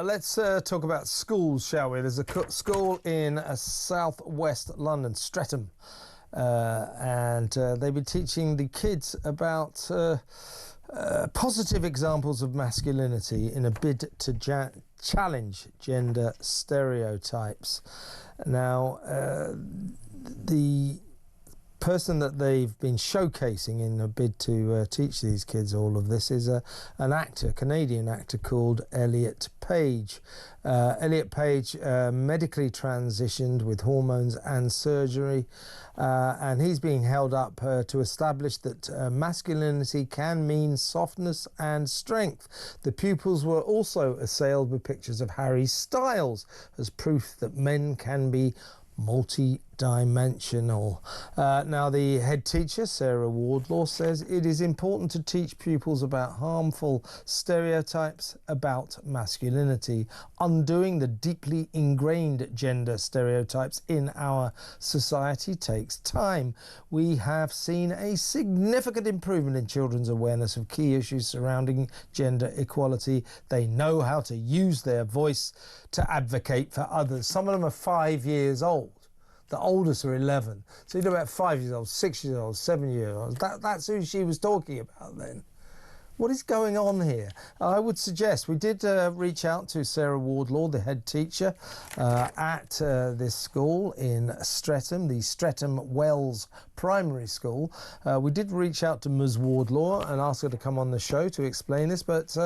Let's talk about schools, shall we? There's a school in southwest London, Streatham, and they've been teaching the kids about positive examples of masculinity in a bid to challenge gender stereotypes. Now, the person that they've been showcasing in a bid to teach these kids all of this is an actor, Canadian actor called Elliot Page. Elliot Page medically transitioned with hormones and surgery, and he's being held up to establish that masculinity can mean softness and strength. The pupils were also assailed with pictures of Harry Styles as proof that men can be multi-dimensional. Now, the head teacher, Sarah Wardlaw, says it is important to teach pupils about harmful stereotypes about masculinity. Undoing the deeply ingrained gender stereotypes in our society takes time. We have seen a significant improvement in children's awareness of key issues surrounding gender equality. They know how to use their voice to advocate for others. Some of them are 5 years old. The oldest are 11. So you know, about 5 years old, 6 years old, 7 years old. That's who she was talking about then. What is going on here? I would suggest we did reach out to Sarah Wardlaw, the head teacher at this school in Streatham, the Streatham Wells Primary School. We did reach out to Ms. Wardlaw and ask her to come on the show to explain this, but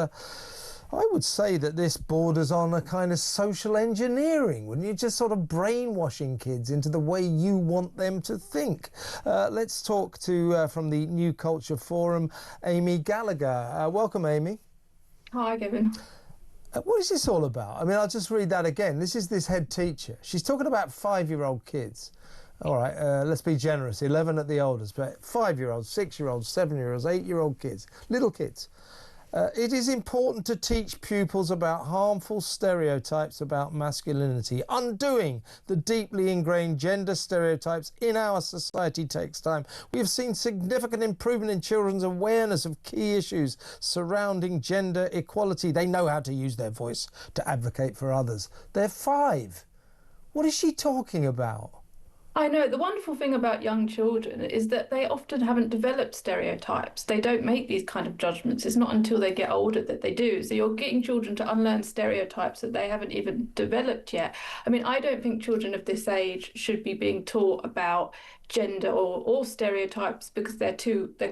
I would say that this borders on a kind of social engineering, wouldn't you? Just sort of brainwashing kids into the way you want them to think. Let's talk to, from the New Culture Forum, Amy Gallagher. Welcome, Amy. Hi, Kevin. What is this all about? I mean, I'll just read that again. This is this head teacher. She's talking about 5-year-old kids. All right, let's be generous, 11 at the oldest, but 5-year-olds, 6-year-olds, 7-year-olds, 8-year-old kids, little kids. It is important to teach pupils about harmful stereotypes about masculinity. Undoing the deeply ingrained gender stereotypes in our society takes time. We have seen significant improvement in children's awareness of key issues surrounding gender equality. They know how to use their voice to advocate for others. They're 5. What is she talking about? I know, the wonderful thing about young children is that they often haven't developed stereotypes. They don't make these kind of judgments. It's not until they get older that they do. So you're getting children to unlearn stereotypes that they haven't even developed yet. I mean, I don't think children of this age should be being taught about gender or stereotypes because they're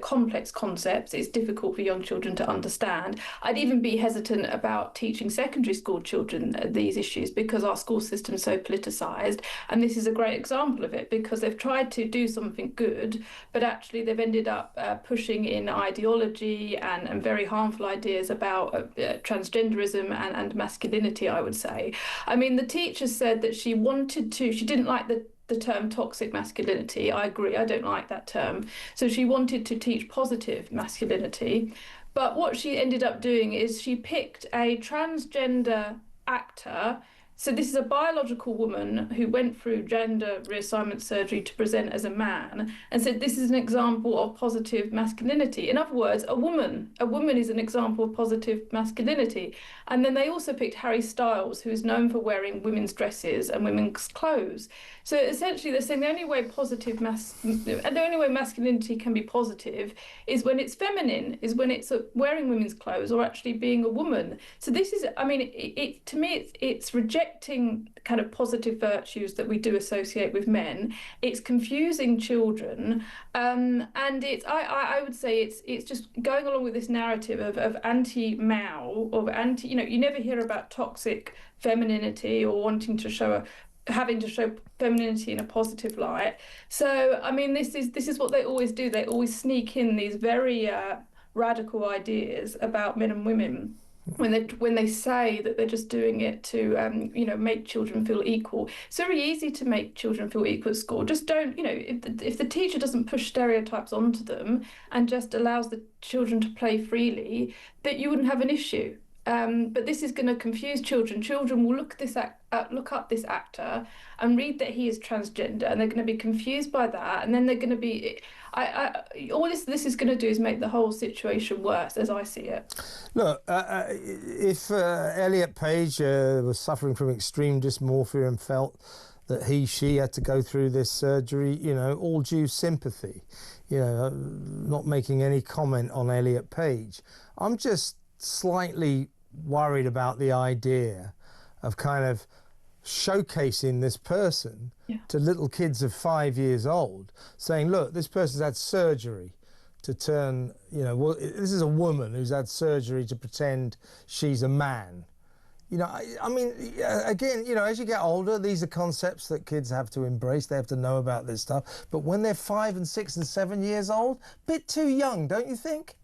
complex concepts. It's difficult for young children to understand. I'd even be hesitant about teaching secondary school children these issues because our school system is so politicised, and this is a great example of it because they've tried to do something good, but actually they've ended up pushing in ideology and very harmful ideas about transgenderism and masculinity, I would say. I mean, the teacher said that she didn't like the term toxic masculinity. I agree, I don't like that term. So she wanted to teach positive masculinity. But what she ended up doing is she picked a transgender actor. So this is a biological woman who went through gender reassignment surgery to present as a man and said this is an example of positive masculinity. In other words, a woman is an example of positive masculinity. And then they also picked Harry Styles, who is known for wearing women's dresses and women's clothes. So essentially they're saying the only way masculinity can be positive is when it's feminine, is when it's wearing women's clothes or actually being a woman. So this is, I mean, to me, it's rejecting kind of positive virtues that we do associate with men. It's confusing children, and it's I would say it's just going along with this narrative of anti-male, of anti. You never hear about toxic femininity or wanting to having to show femininity in a positive light. So I mean, this is what they always do. They always sneak in these very radical ideas about men and women when they say that they're just doing it to make children feel equal. It's very easy to make children feel equal at school. Just don't, if the teacher doesn't push stereotypes onto them and just allows the children to play freely, that you wouldn't have an issue. But this is going to confuse children. Children will look up this actor and read that he is transgender, and they're going to be confused by that. And then they're going to be, All this is going to do is make the whole situation worse, as I see it. Look, if Elliot Page was suffering from extreme dysmorphia and felt that she had to go through this surgery, you know, all due sympathy. You know, not making any comment on Elliot Page. I'm just slightly worried about the idea of kind of showcasing this person to little kids of 5 years old, saying, look, this person's had surgery to turn, you know, well, this is a woman who's had surgery to pretend she's a man. You know, I mean, again, you know, as you get older, these are concepts that kids have to embrace. They have to know about this stuff. But when they're 5 and 6 and 7 years old, a bit too young, don't you think?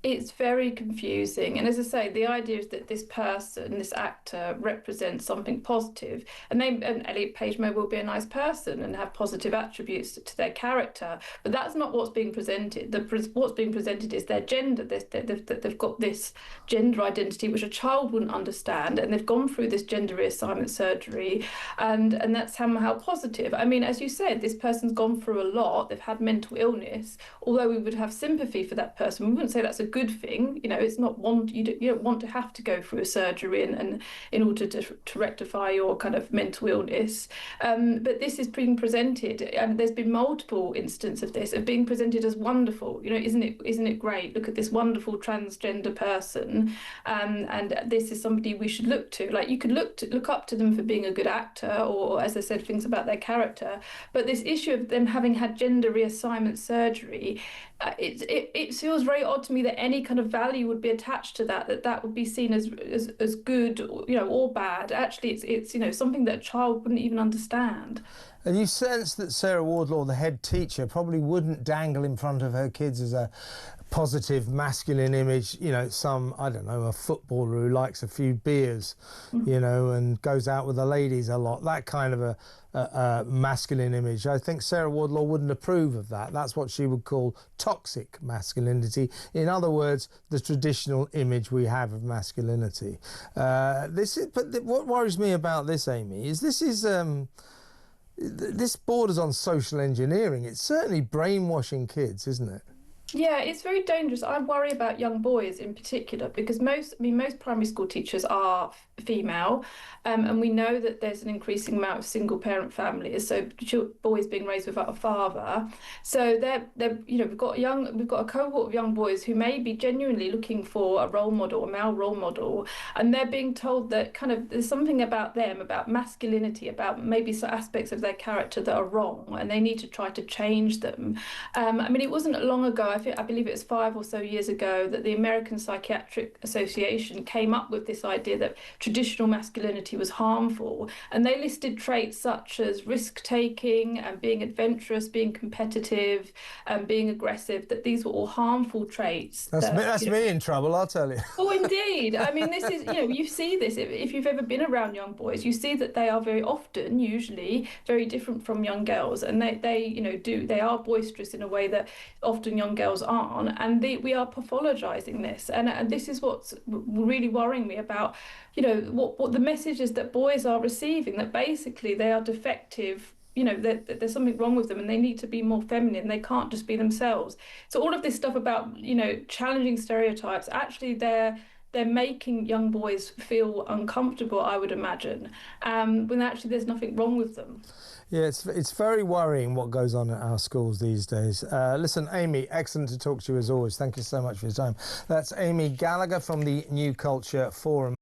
It's very confusing. And as I say, the idea is that this person, this actor, represents something positive. And Elliot Page may well be a nice person and have positive attributes to their character. But that's not what's being presented. What's being presented is their gender. They've got this gender identity, which a child wouldn't understand. And they've gone through this gender reassignment surgery. And that's somehow positive. I mean, as you said, this person's gone through a lot. They've had mental illness. Although we would have sympathy for that person, we wouldn't say that's a good thing. You know, it's not you don't want to have to go through a surgery and in order to rectify your kind of mental illness. But this is being presented, and there's been multiple instances of this, of being presented as wonderful. You know, isn't it great? Look at this wonderful transgender person, and this is somebody we should look to. Like, you could look up to them for being a good actor, or as I said, things about their character. But this issue of them having had gender reassignment surgery, it feels very odd to me that any kind of value would be attached to that would be seen as good, you know, or bad. Actually, it's you know, something that a child wouldn't even understand. And you sense that Sarah Wardlaw, the head teacher, probably wouldn't dangle in front of her kids as a positive masculine image, you know, I don't know, a footballer who likes a few beers, you know, and goes out with the ladies a lot, that kind of a masculine image. I think Sarah Wardlaw wouldn't approve of that. That's what she would call toxic masculinity. In other words, the traditional image we have of masculinity. But what worries me about this, Amy, is this borders on social engineering. It's certainly brainwashing kids, isn't it? Yeah, it's very dangerous. I worry about young boys in particular because most primary school teachers are female, and we know that there's an increasing amount of single-parent families. So boys being raised without a father. So they're you know, we've got a cohort of young boys who may be genuinely looking for a role model, a male role model, and they're being told that kind of there's something about them, about masculinity, about maybe some aspects of their character that are wrong, and they need to try to change them. I mean, it wasn't long ago. I believe it was 5 or so years ago that the American Psychiatric Association came up with this idea that traditional masculinity was harmful, and they listed traits such as risk-taking and being adventurous, being competitive, and being aggressive, that these were all harmful traits. That's me in trouble, I'll tell you. Oh, indeed. I mean, this is, you know, you see this if you've ever been around young boys, you see that they are very often, usually, very different from young girls, and they are boisterous in a way that often young girls aren't, and we are pathologizing this, and this is what's really worrying me about, you know, what the message is that boys are receiving, that basically they are defective, you know, that there's something wrong with them and they need to be more feminine, they can't just be themselves. So all of this stuff about, you know, challenging stereotypes, actually they're making young boys feel uncomfortable, I would imagine, when actually there's nothing wrong with them. Yeah, it's very worrying what goes on at our schools these days. Listen, Amy, excellent to talk to you as always. Thank you so much for your time. That's Amy Gallagher from the New Culture Forum.